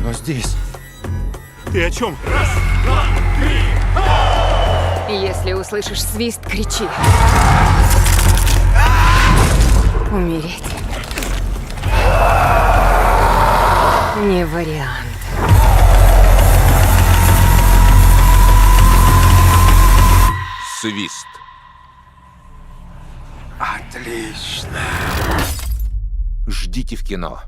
оно здесь. Ты о чем? Если услышишь свист, кричи. Умереть не вариант. Свист. Отлично. Ждите в кино.